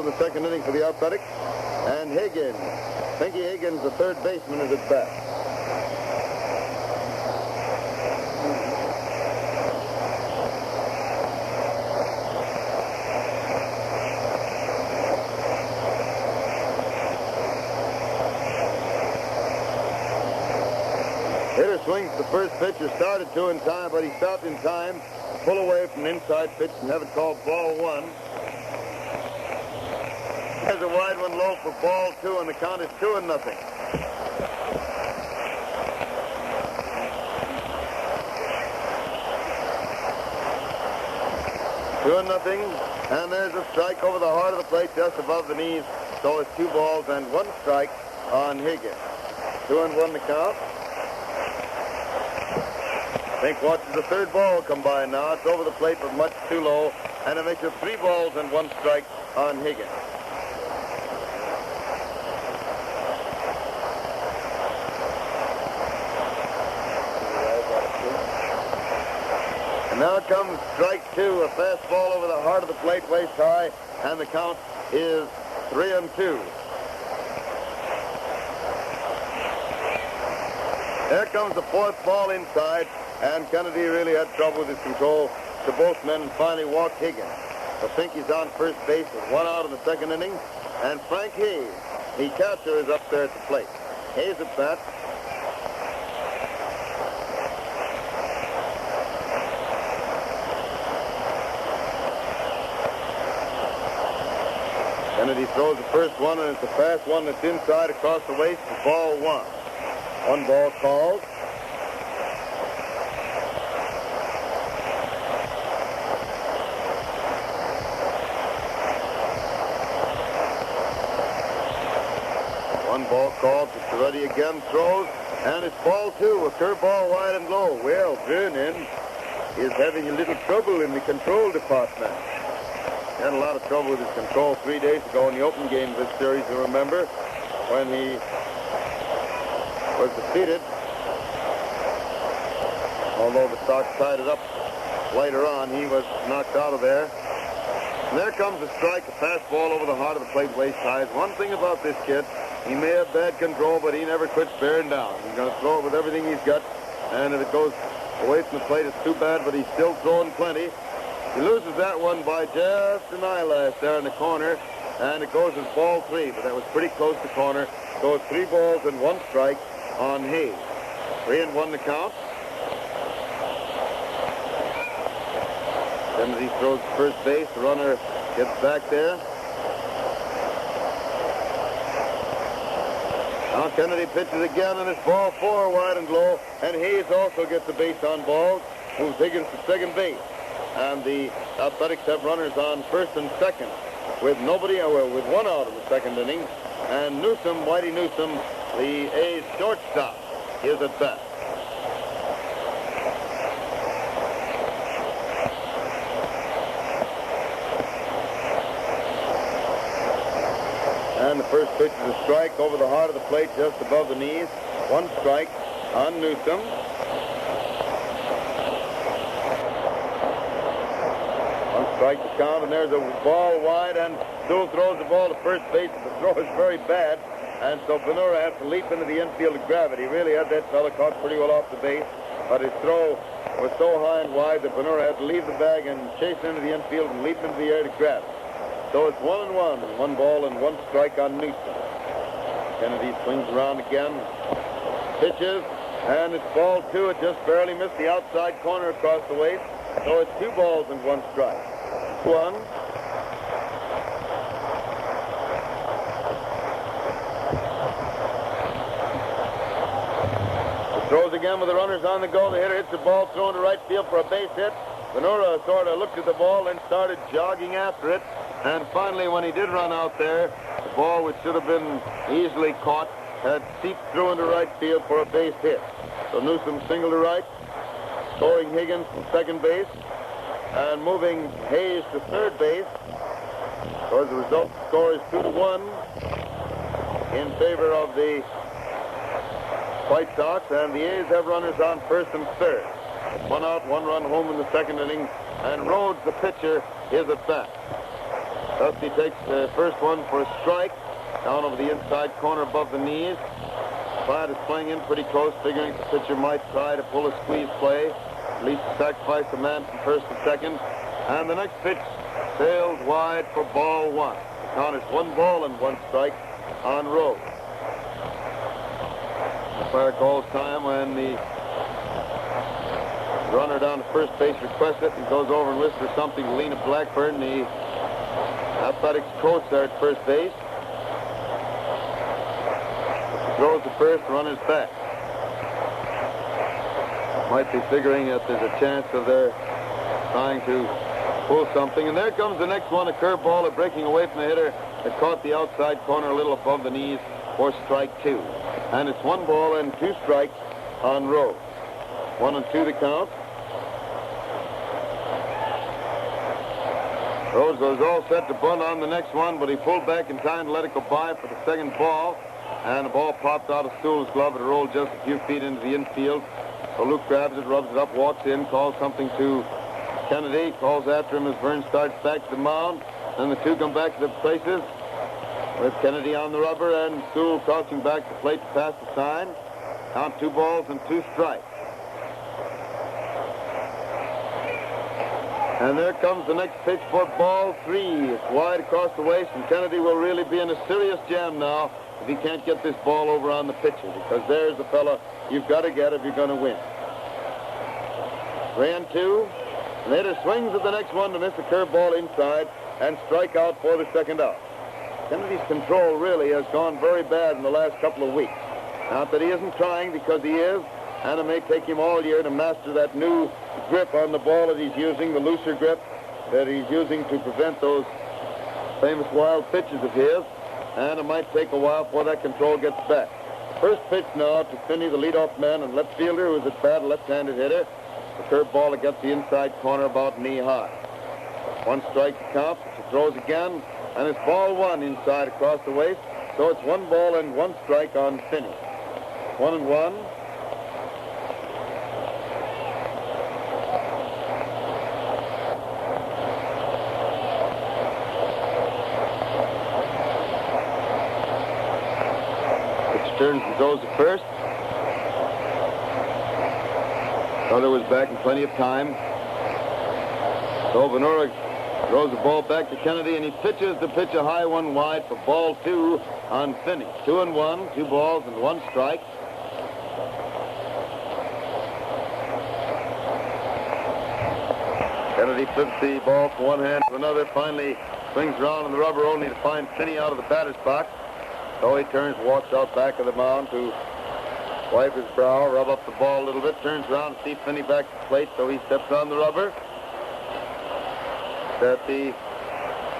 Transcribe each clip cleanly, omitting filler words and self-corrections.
in the second inning for the Athletics. And Higgins, Pinky Higgins, the third baseman, is at bat. Hitter swings the first pitcher, started to in time, but he stopped in time to pull away from an inside pitch and have it called ball one. There's a wide one low for ball two, and the count is 2-0. 2-0, and there's a strike over the heart of the plate just above the knees. So it's 2 balls and 1 strike on Higgins. 2-1 the count. Fink watches the third ball come by now. It's over the plate but much too low, and it makes it 3 balls and 1 strike on Higgins. And now comes strike 2, a fastball over the heart of the plate, waist high, and the count is 3-2. There comes the 4th ball inside, and Kennedy really had trouble with his control to both men and finally walked Higgins. So Pinky's on first base with 1 out in the second inning, and Frank Hayes, the catcher, is up there at the plate. Hayes at bat. Kennedy throws the first one, and it's a fast one that's inside across the waist for ball 1. 1 ball called. Ball called. Ready again, throws, and it's ball 2, a curveball wide and low. Well, Vernon is having a little trouble in the control department. He had a lot of trouble with his control 3 days ago in the open game of this series, you remember, when he was defeated. Although the Sox tied it up later on, he was knocked out of there. And there comes a strike, a fastball over the heart of the plate, waist high. One thing about this kid, he may have bad control, but he never quits bearing down. He's going to throw it with everything he's got, and if it goes away from the plate, it's too bad, but he's still throwing plenty. He loses that one by just an eyelash there in the corner, and it goes as ball 3, but that was pretty close to corner. So it's 3 balls and 1 strike on Hayes. 3-1 the count. Kennedy throws to first base. The runner gets back there. Now Kennedy pitches again, and it's ball 4, wide and low, and Hayes also gets a base on balls, moves Higgins to second base. And the Athletics have runners on first and second with nobody, with 1 out in the second inning. And Newsom, Whitey Newsom, the A's shortstop, is at bat. And the first pitch is a strike over the heart of the plate, just above the knees. 1 strike on Newsom. 1 strike to count, and there's a ball wide, and Sewell throws the ball to first base. The throw is very bad, and so Benura has to leap into the infield to grab it. He really had that fella caught pretty well off the base, but his throw was so high and wide that Benura had to leave the bag and chase into the infield and leap into the air to grab it. So it's 1-1, 1 ball and 1 strike on Newsom. Kennedy swings around again, pitches, and it's ball 2. It just barely missed the outside corner across the waist. So it's 2 balls and 1 strike. 1. He throws again with the runners on the go. The hitter hits the ball thrown to right field for a base hit. Benura sort of looked at the ball and started jogging after it. And finally, when he did run out there, the ball, which should have been easily caught, had seeped through into right field for a base hit. So Newsom single to right, scoring Higgins from second base, and moving Hayes to third base. So as a result, the score is 2-1 in favor of the White Sox, and the A's have runners on first and third. 1 out, 1 run home in the second inning, and Rhodes, the pitcher, is at bat. Dusty takes the first one for a strike. Down over the inside corner above the knees. Platt is playing in pretty close, figuring the pitcher might try to pull a squeeze play. At least sacrifice a man from first to second. And the next pitch sails wide for ball one. The count is 1 ball and 1 strike on Rose. Umpire calls time when the runner down to first base requests it and goes over and whispers something to Lena Blackburn, the athletics coach there at first base. Throws to first, the runner's back. Might be figuring that there's a chance of their trying to pull something. And there comes the next one, a curveball, breaking away from the hitter. It caught the outside corner a little above the knees for strike 2. And it's 1 ball and 2 strikes on Rose. 1 and 2 the count. Rose was all set to bunt on the next one, but he pulled back in time to let it go by for the second ball. And the ball popped out of Sewell's glove. It rolled just a few feet into the infield. So Luke grabs it, rubs it up, walks in, calls something to Kennedy, calls after him as Vern starts back to the mound. Then the two come back to their places with Kennedy on the rubber and Sewell crouching back to plate to pass the sign. Count 2 balls and 2 strikes. And there comes the next pitch for ball 3. It's wide across the waist, and Kennedy will really be in a serious jam now if he can't get this ball over on the pitcher, because there's the fella you've got to get if you're going to win. 3 and 2. And the hitter swings at the next one to miss a curveball inside and strike out for the second out. Kennedy's control really has gone very bad in the last couple of weeks. Not that he isn't trying, because he is, and it may take him all year to master that new grip on the ball that he's using, the looser grip that he's using to prevent those famous wild pitches of his. And it might take a while before that control gets back. First pitch now to Finney, the leadoff man and left fielder, who is a bad left-handed hitter. The curveball that gets the inside corner about knee high. 1 strike to count. She throws again, and it's ball 1 inside across the waist. So it's 1 ball and 1 strike on Finney. 1 and 1. Turns and goes to first. Other was back in plenty of time. So Ventura throws the ball back to Kennedy, and he pitches the pitch a high one wide for ball 2 on Finney. 2 and 1, 2 balls and 1 strike. Kennedy flips the ball from one hand to another, finally swings around on the rubber only to find Finney out of the batter's box. So he turns, walks out back of the mound to wipe his brow, rub up the ball a little bit, turns around to see Finney back to the plate, so he steps on the rubber. That the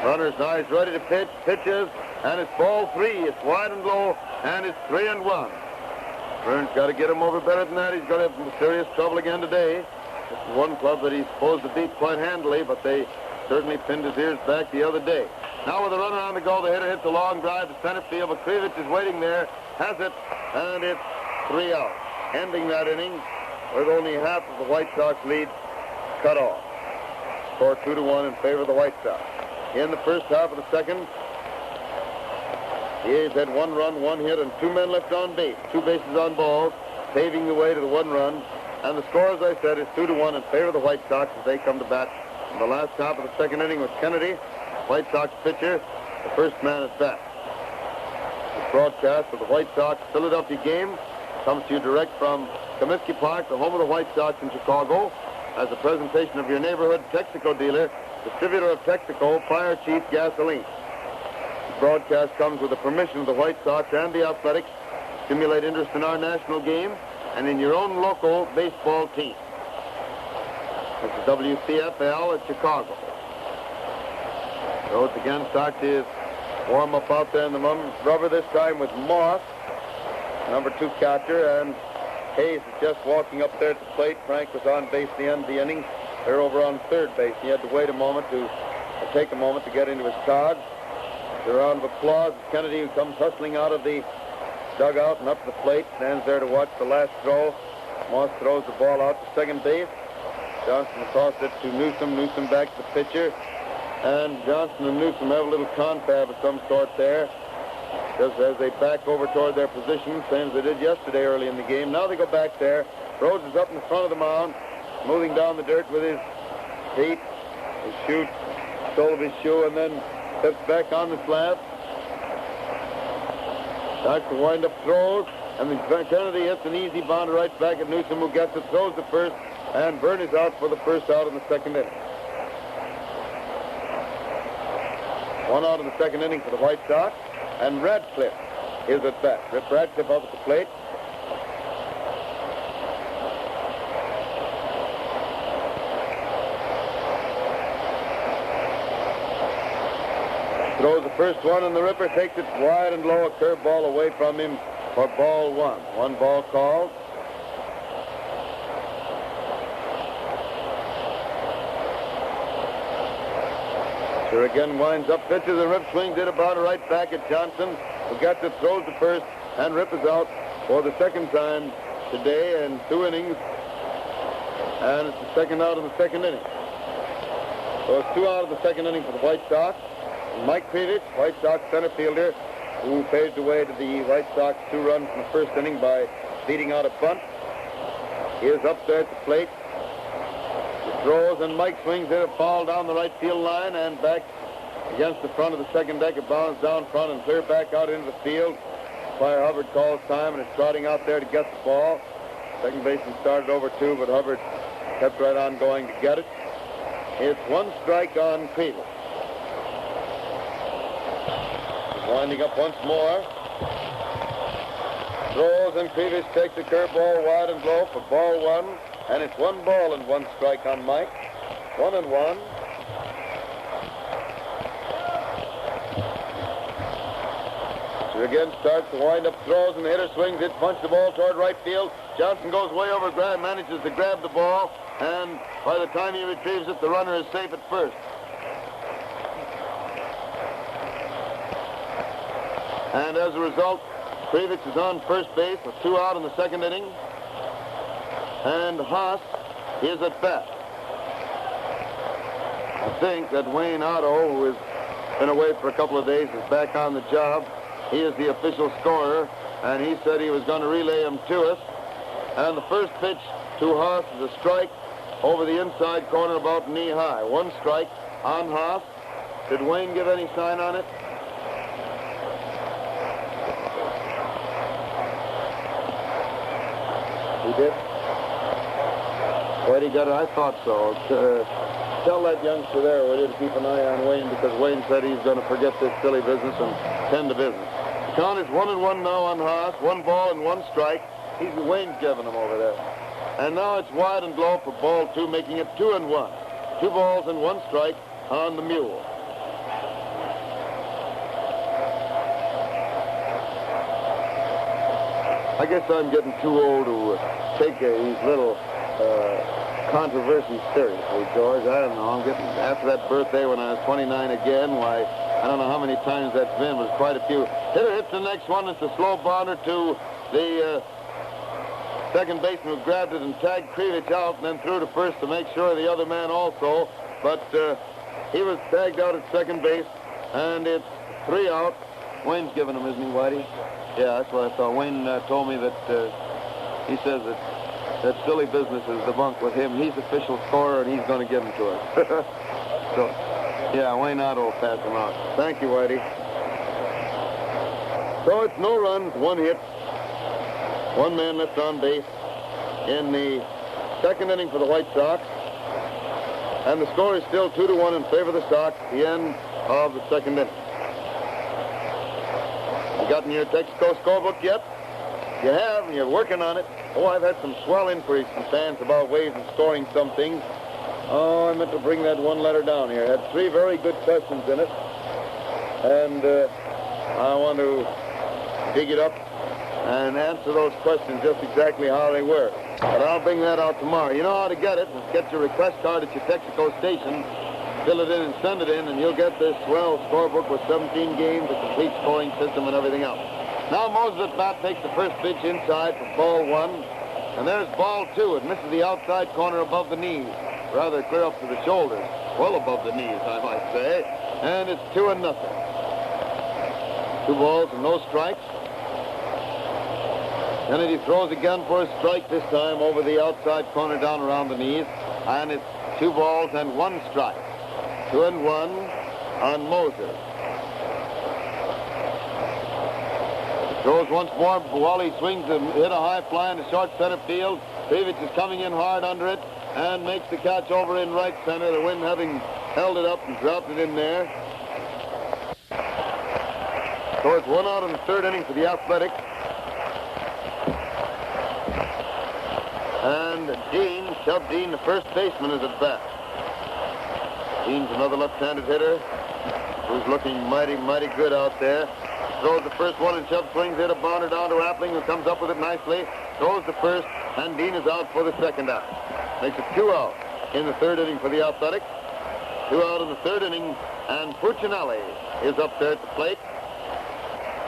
runner's now is ready to pitch, pitches, and it's ball 3. It's wide and low, and it's 3 and 1. Vern's got to get him over better than that. He's going to have some serious trouble again today. This is one club that he's supposed to beat quite handily, but they certainly pinned his ears back the other day. Now with a runner on the goal, the hitter hits a long drive to center field, but Krivich is waiting there, has it, and it's 3 out. Ending that inning with only half of the White Sox lead cut off. Score 2-1 in favor of the White Sox. In the first half of the second, the A's had 1 run, 1 hit, and 2 men left on base. 2 bases on balls, paving the way to the 1 run. And the score, as I said, is 2-1 in favor of the White Sox as they come to bat in the last half of the second inning with Kennedy, White Sox pitcher. The first man is back. The broadcast of the White Sox Philadelphia game comes to you direct from Comiskey Park, the home of the White Sox in Chicago, as a presentation of your neighborhood Texaco dealer, distributor of Texaco Fire Chief Gasoline. The broadcast comes with the permission of the White Sox and the Athletics to stimulate interest in our national game and in your own local baseball team. This is WCFL at Chicago. Rhodes again starts his warm-up out there in the rubber, this time with Moss, number 2 catcher, and Hayes is just walking up there at the plate. Frank was on base at the end of the inning. They're over on third base. He had to wait a moment to take a moment to get into his card. A round of applause. Kennedy, who comes hustling out of the dugout and up the plate, stands there to watch the last throw. Moss throws the ball out to second base. Johnson across it to Newsom. Newsom back to the pitcher. And Johnson and Newsom have a little confab of some sort there, just as they back over toward their position, same as they did yesterday early in the game. Now they go back there. Rhodes is up in front of the mound, moving down the dirt with his feet, his shoe, sole of his shoe, and then steps back on the slab. Starts to wind up throws, and then Kennedy hits an easy bounder right back at Newsom, who gets it, throws the first, and Byrne is out for the first out in the second inning. One out in the second inning for the White Sox, and Radcliffe is at bat. Rip Radcliffe up at the plate. Throws the first one, and the Ripper takes it wide and low, a curveball away from him for ball one. One ball called. Here again winds up, pitches, and Rip swings it about right back at Johnson, who gets it, throws the first, and Rip is out for the second time today in 2 innings. And it's the second out of the second inning. So it's 2 out of the second inning for the White Sox. Mike Krivich, White Sox center fielder, who paved the way to the White Sox 2 runs in the first inning by beating out a bunt. He is up there at the plate. He throws, and Mike swings in a ball down the right field line and back against the front of the second deck. It bounds down front and clear back out into the field. Umpire Hubbard calls time and is trotting out there to get the ball. Second baseman started over 2, but Hubbard kept right on going to get it. It's 1 strike on Krivich. Winding up once more. Throws, and Krivich takes the curveball wide and low for ball 1. And it's 1 ball and 1 strike on Mike. 1-1. So again starts to wind up, throws, and the hitter swings it, punches the ball toward right field. Johnson goes way over, manages to grab the ball, and by the time he retrieves it, the runner is safe at first. And as a result, Krivich is on first base with 2 out in the second inning. And Haas is at bat. I think that Wayne Otto, who has been away for a couple of days, is back on the job. He is the official scorer, and he said he was going to relay him to us. And the first pitch to Haas is a strike over the inside corner about knee high. 1 strike on Haas. Did Wayne give any sign on it? He did? Whitey got it? I thought so. Tell that youngster there, will you, to keep an eye on Wayne, because Wayne said he's going to forget this silly business and tend to business. The count is 1-1 now on Haas. 1 ball and 1 strike. Wayne's giving him over there. And now it's wide and low for ball 2, making it 2-1. 2 balls and 1 strike on the mule. I guess I'm getting too old to take these little controversies seriously, George. I don't know. I'm getting, after that birthday when I was 29 again, why, I don't know how many times that's been, but it's quite a few. Hitter hits the next one. It's a slow bounder to the second baseman, who grabbed it and tagged Krivich out and then threw to first to make sure of the other man also. But he was tagged out at second base, and it's 3 out. Wayne's giving him, isn't he, Whitey? Yeah, that's what I thought. Wayne told me that he says that silly business is the bunk with him. He's official scorer, and he's going to give him to us. So, yeah, Wayne Otto will pass him out. Thank you, Whitey. So it's no runs, 1 hit, 1 man left on base in the second inning for the White Sox. And the score is still 2-1 in favor of the Sox at the end of the second inning. You gotten your Texaco scorebook yet? You have, and you're working on it. Oh, I've had some swell inquiries from fans about ways of scoring some things. Oh, I meant to bring that 1 letter down here. It had 3 very good questions in it. And I want to dig it up and answer those questions just exactly how they were. But I'll bring that out tomorrow. You know how to get it. Get your request card at your Texaco station. Fill it in and send it in, and you'll get this swell scorebook with 17 games, a complete scoring system, and everything else. Now Moses at bat takes the first pitch inside for ball 1. And there's ball 2. It misses the outside corner above the knees. rather clear up to the shoulders, well above the knees, I might say. And it's 2-0. 2 balls and no strikes. Kennedy throws again for a strike, this time over the outside corner down around the knees. And it's 2 balls and 1 strike. 2-1 on Moser. Throws once more. Wally swings and hit a high fly in the short center field. Pevich is coming in hard under it and makes the catch over in right center. The wind having held it up and dropped it in there. So it's 1 out in the 3rd inning for the Athletics. And Dean, Chub Dean, the first baseman, is at bat. Dean's another left-handed hitter who's looking mighty, mighty good out there. Throws the first one and Chubb swings it, a bounder down to Appling, who comes up with it nicely. Throws the first, and Dean is out for the second out. Makes it 2 out in the 3rd inning for the Athletics. 2 out in the 3rd inning, and Puccinelli is up there at the plate.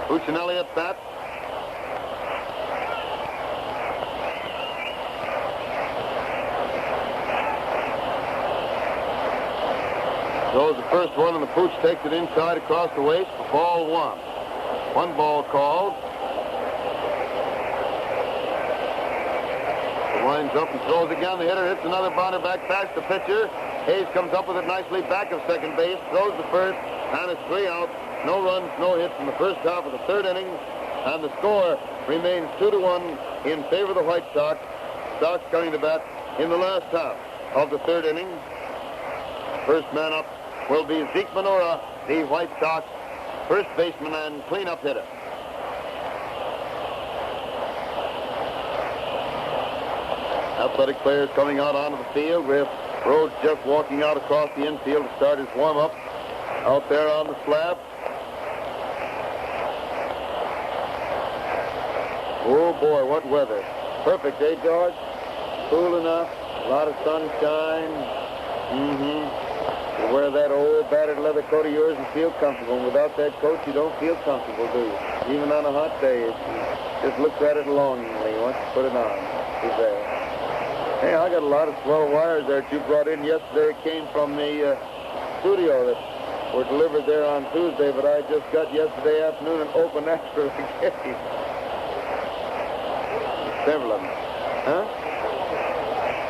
Puccinelli at bat. Throws the first one, and the Pooch takes it inside across the waist for ball 1. 1 ball called. He winds up and throws again. The hitter hits another bounder back past the pitcher. Hayes comes up with it nicely back of second base, throws the first, and it's 3 out. No runs, no hits in the first half of the 3rd inning, and the score remains 2-1 in favor of the White Sox. Sox coming to bat in the last half of the 3rd inning. First man up will be Zeke Minora, the White Sox first baseman and cleanup hitter. Athletic players coming out onto the field with Rhodes just walking out across the infield to start his warm-up out there on the slab. Oh boy, what weather. Perfect, eh, George? Cool enough, a lot of sunshine. You wear that old battered leather coat of yours and feel comfortable. And without that coat, you don't feel comfortable, do you? Even on a hot day, you just looks at it longingly once you put it on. It's there. Hey, I got a lot of swell wires there that you brought in yesterday. It came from the studio that were delivered there on Tuesday, but I just got yesterday afternoon and opened after the game. Several of them. Huh?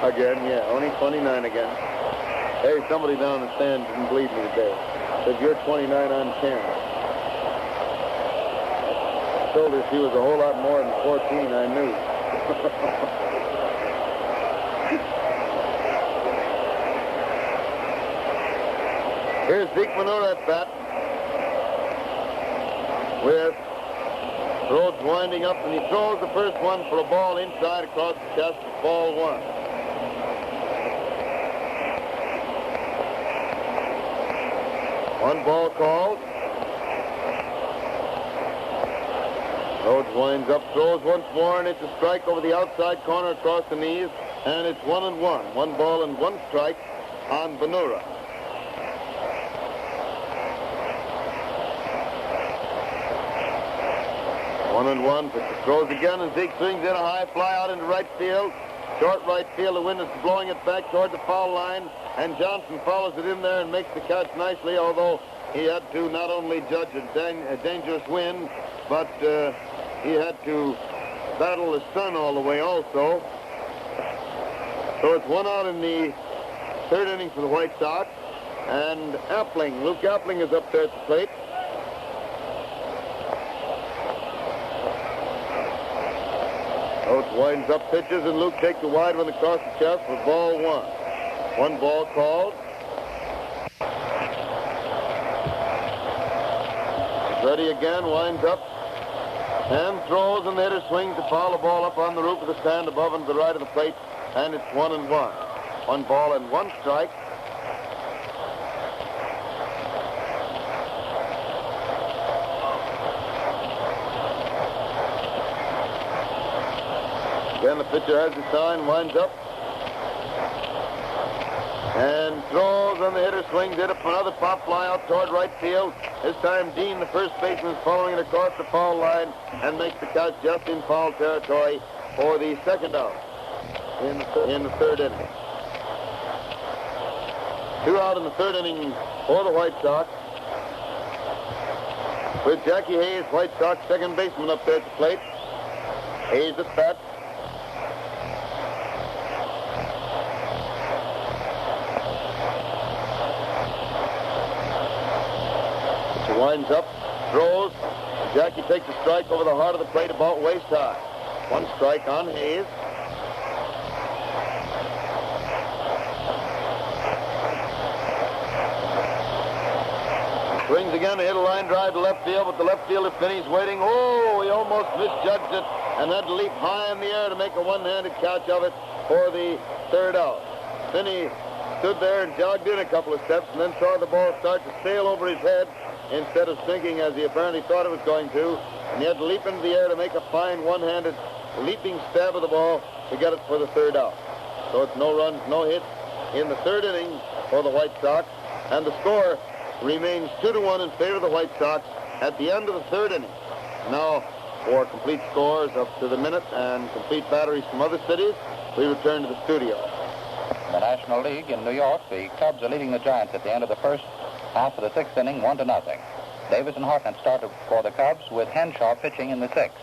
Again, yeah. Only 29 again. Hey, somebody down the stand didn't believe me today. Said, you're 29 on 10. I told her she was a whole lot more than 14, I knew. Here's Zeke Minora at bat. With Rhodes winding up, and he throws the first one for a ball inside across the chest for ball 1. One ball called. Rhodes winds up, throws once more, and it's a strike over the outside corner across the knees, and it's 1-1. 1 ball and 1 strike on Benura. One and one, throws again, and Zeke swings in a high fly out into right field. Short right field, the wind is blowing it back toward the foul line, and Johnson follows it in there and makes the catch nicely, although he had to not only judge a dangerous wind, but he had to battle the sun all the way also. So it's 1 out in the 3rd inning for the White Sox, and Appling, Luke Appling is up there at the plate. Rhodes winds up pitches, and Luke takes a wide one across the chest for ball 1. 1 ball called. Ready again, winds up, and throws, and the hitter swings to foul the ball up on the roof of the stand above and to the right of the plate, and it's 1-1. 1 ball and 1 strike. Again, the pitcher has the sign, winds up, and throws, and the hitter swings it up for another pop fly out toward right field. This time Dean, the first baseman, is following it across the foul line and makes the catch just in foul territory for the second out in the 3rd inning. 2 out in the third inning for the White Sox. With Jackie Hayes, White Sox second baseman, up there at the plate. Hayes at bat. He winds up, throws. Jackie takes a strike over the heart of the plate about waist high. 1 strike on Hayes. Swings again to hit a line drive to left field, but the left fielder Finney's waiting. Oh, he almost misjudged it and had to leap high in the air to make a one-handed catch of it for the third out. Finney stood there and jogged in a couple of steps and then saw the ball start to sail over his head instead of sinking as he apparently thought it was going to. And he had to leap into the air to make a fine one-handed leaping stab of the ball to get it for the third out. So it's no runs, no hits in the third inning for the White Sox. And the score remains 2-1 in favor of the White Sox at the end of the third inning. Now, for complete scores up to the minute and complete batteries from other cities, we return to the studio. In the National League in New York, the Cubs are leading the Giants at the end of the first half of the sixth inning, 1-0. Davis and Hartnett started for the Cubs with Henshaw pitching in the sixth.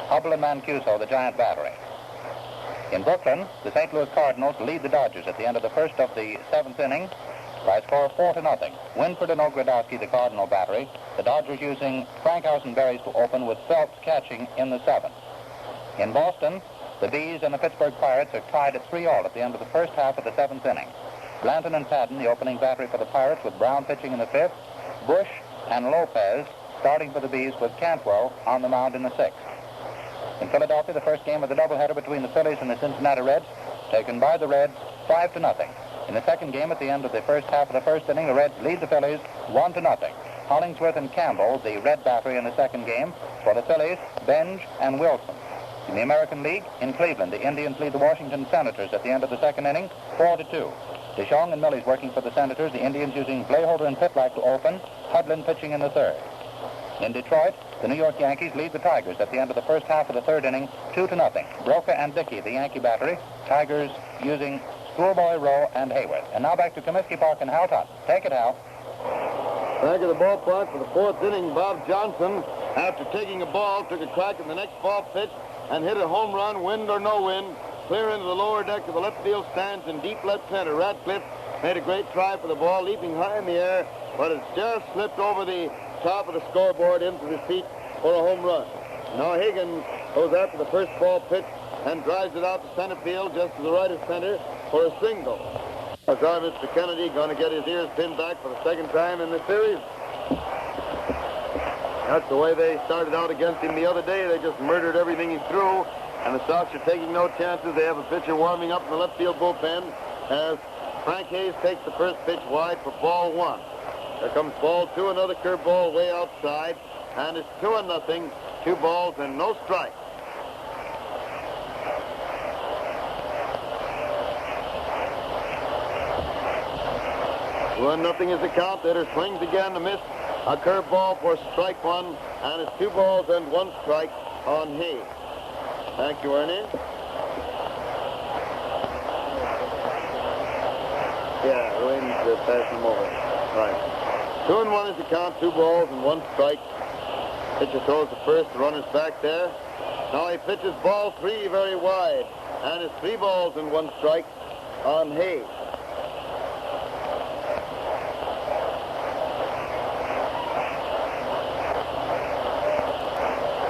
Hubble and Mancuso, the Giant battery. In Brooklyn, the St. Louis Cardinals lead the Dodgers at the end of the first of the seventh inning by a score of 4-0. Winford and Ogrodowski, the Cardinal battery. The Dodgers using Frank Hausenberries to open with Phelps catching in the seventh. In Boston, the Bees and the Pittsburgh Pirates are tied at 3-all at the end of the first half of the seventh inning. Blanton and Padden, the opening battery for the Pirates, with Brown pitching in the fifth. Bush and Lopez starting for the Bees with Cantwell on the mound in the sixth. In Philadelphia, the first game of the doubleheader between the Phillies and the Cincinnati Reds, taken by the Reds 5-0. In the second game, at the end of the first half of the first inning, the Reds lead the Phillies 1-0. Hollingsworth and Campbell, the Red battery in the second game. For the Phillies, Benj and Wilson. In the American League, in Cleveland, the Indians lead the Washington Senators at the end of the second inning, 4-2. DeJong and Millie's working for the Senators, the Indians using Playholder and Pitlack to open, Hudlin pitching in the third. In Detroit, the New York Yankees lead the Tigers at the end of the first half of the third inning, 2-0. Broca and Dickey, the Yankee battery. Tigers using Schoolboy, Rowe, and Hayward. And now back to Comiskey Park and Hal Totten. Take it, Hal. Back of the ballpark for the fourth inning, Bob Johnson, after taking a ball, took a crack at the next ball pitch and hit a home run, wind or no wind, clear into the lower deck of the left field stands in deep left center. Radcliffe made a great try for the ball, leaping high in the air, but it just slipped over the top of the scoreboard into the seat for a home run. Now Higgins goes after the first ball pitch and drives it out to center field just to the right of center for a single. Sorry, Mr. Kennedy going to get his ears pinned back for the second time in the series. That's the way they started out against him the other day. They just murdered everything he threw, and the Sox are taking no chances. They have a pitcher warming up in the left field bullpen as Frank Hayes takes the first pitch wide for ball one. There comes ball two, another curveball way outside, and it's 2-0, 2 balls and no strikes. 1-0 is the count. The hitter swings again to miss a curveball for strike one, and it's 2 balls and 1 strike on Hayes. Thank you, Ernie. Yeah, Wayne's passing him over. Right. 2-1 is the count, 2 balls and 1 strike. Pitcher throws the first, the runner's back there. Now he pitches ball 3 very wide, and it's 3 balls and 1 strike on Hayes.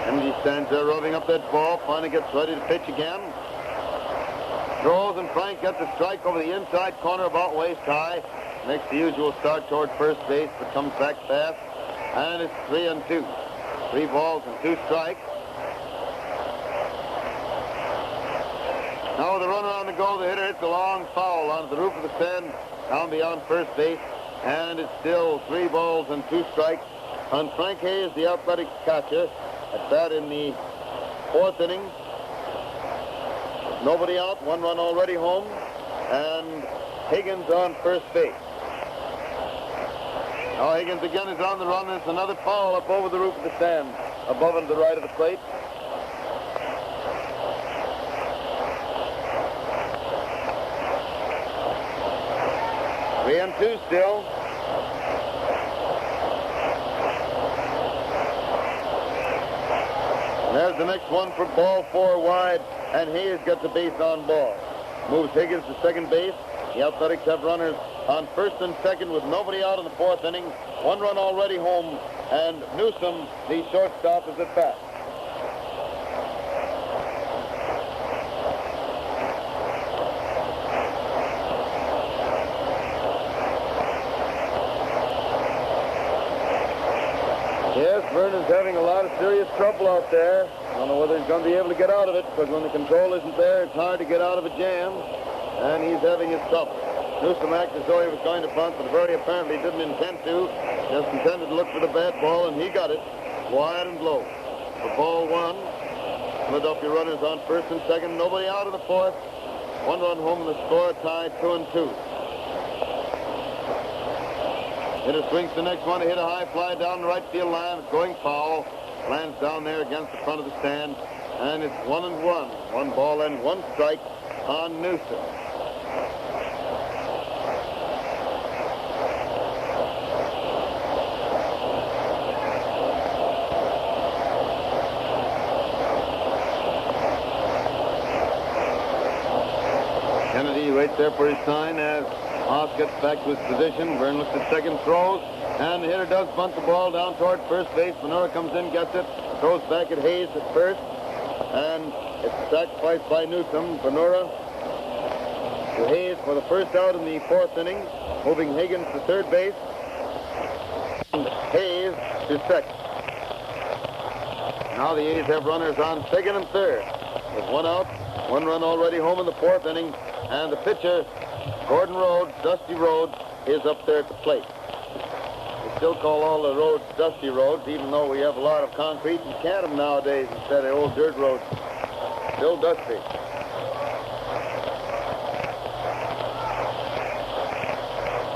And he stands there rubbing up that ball, finally gets ready to pitch again. Throws, and Frank gets a strike over the inside corner about waist high. Makes the usual start toward first base, but comes back fast. And it's 3-2. 3 balls and 2 strikes. Now with the runner on the go, the hitter hits a long foul onto the roof of the stand down beyond first base. And it's still 3 balls and 2 strikes on Frank Hayes, the athletic catcher. At bat in the 4th inning. Nobody out, 1 run already home, and Higgins on first base. Now Higgins again is on the run, and it's another foul up over the roof of the stand, above and to the right of the plate. 3-2 still. And there's the next one for ball 4 wide, and Hayes gets a base on ball. Moves Higgins to second base. The Athletics have runners on first and second with nobody out in the 4th inning. 1 run already home, and Newsom, the shortstop, is at bat. Yes, Vernon's having a lot of serious trouble out there. I don't know whether he's going to be able to get out of it, because when the control isn't there, it's hard to get out of a jam, and he's having his trouble. Newsom acted as though he was going to bunt, but very apparently didn't intend to. Just intended to look for the bat ball, and he got it wide and low. For ball 1, Philadelphia runners on first and second, nobody out of the 4th. 1 run home, and the score tied 2-2. Hitter swings the next one to hit a high fly down the right field line. It's going foul. Lands down there against the front of the stand. And it's 1-1. 1 ball and 1 strike on Newsom. Kennedy right there for his sign as Haas gets back to his position. Vern looks at second, throws, and the hitter does bunt the ball down toward first base. Venora comes in, gets it, throws back at Hayes at first, and it's sacrificed by Newsom. Venora to Hayes for the first out in the 4th inning, moving Higgins to third base, and Hayes to second. Now the A's have runners on second and third. With 1 out, 1 run already home in the 4th inning, and the pitcher, Gordon Rhodes, Dusty Rhodes, is up there at the plate. We still call all the roads Dusty Roads, even though we have a lot of concrete and macadam nowadays instead of old dirt roads. Still dusty.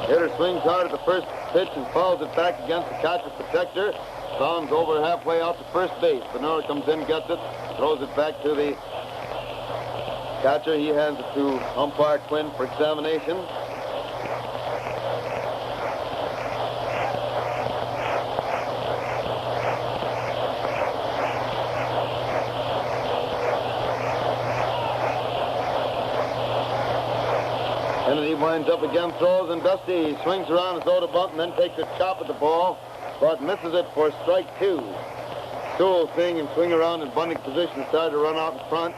Hitter swings hard at the first pitch and fouls it back against the catcher's protector. Bounds over halfway out to first base. Venora comes in, gets it, throws it back to the catcher. He hands it to umpire Quinn for examination. Kennedy winds up again, throws, and Dusty swings around as though to bunt and then takes a chop at the ball, but misses it for strike 2. Sewell, seeing him swing around in bunting position, started to run out in front.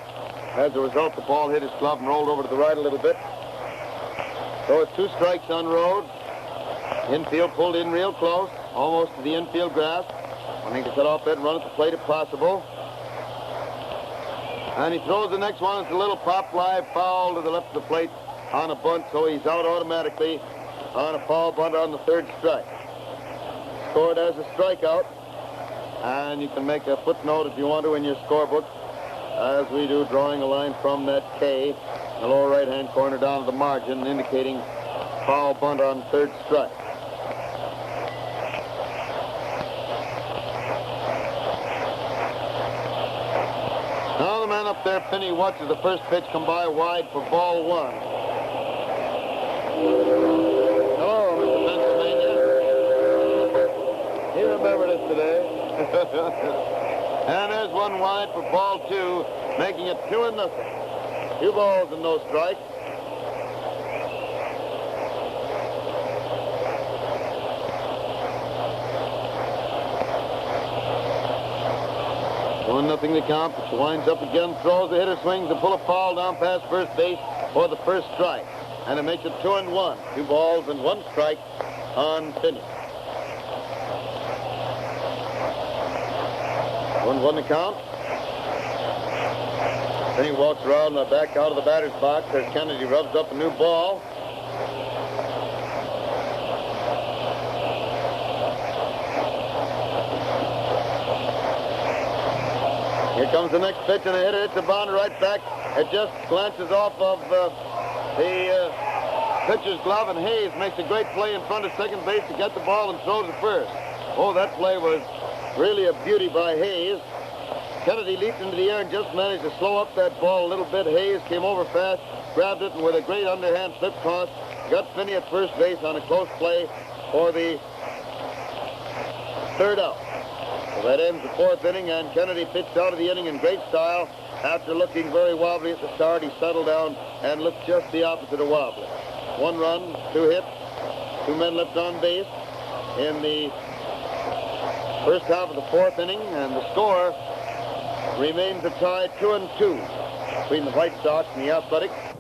As a result, the ball hit his glove and rolled over to the right a little bit. So it's 2 strikes on Rhodes. Infield pulled in real close, almost to the infield grass. Wanting to cut off that run at the plate if possible. And he throws the next one. It's a little pop fly, foul to the left of the plate on a bunt, so he's out automatically on a foul bunt on the 3rd strike. Scored as a strikeout, and you can make a footnote if you want to in your scorebook, as we do, drawing a line from that K in the lower right-hand corner down to the margin, indicating foul bunt on 3rd strike. Now the man up there, Finney, watches the first pitch come by wide for ball 1. Hello, Mr. Pennsylvania. You remembered us today. And there's 1 wide for ball 2, making it 2-0. 2 balls and no strikes. Nothing to count, but she winds up again, throws, the hitter swings and pull a foul down past first base for the first strike. And it makes it 2-1. 2 balls and 1 strike on Finney. 1-1 to count. Then he walks around back out of the batter's box as Kennedy rubs up a new ball. Here comes the next pitch, and the hitter hits the boundary right back. It just glances off of the pitcher's glove, and Hayes makes a great play in front of second base to get the ball and throw to first. Oh, that play was really a beauty by Hayes. Kennedy leaped into the air and just managed to slow up that ball a little bit. Hayes came over fast, grabbed it, and with a great underhand slip toss, got Finney at first base on a close play for the third out. So that ends the fourth inning, and Kennedy pitched out of the inning in great style. After looking very wobbly at the start, he settled down and looked just the opposite of wobbly. 1 run, 2 hits, 2 men left on base in the first half of the fourth inning, and the score remains a tie 2-2 between the White Sox and the Athletics.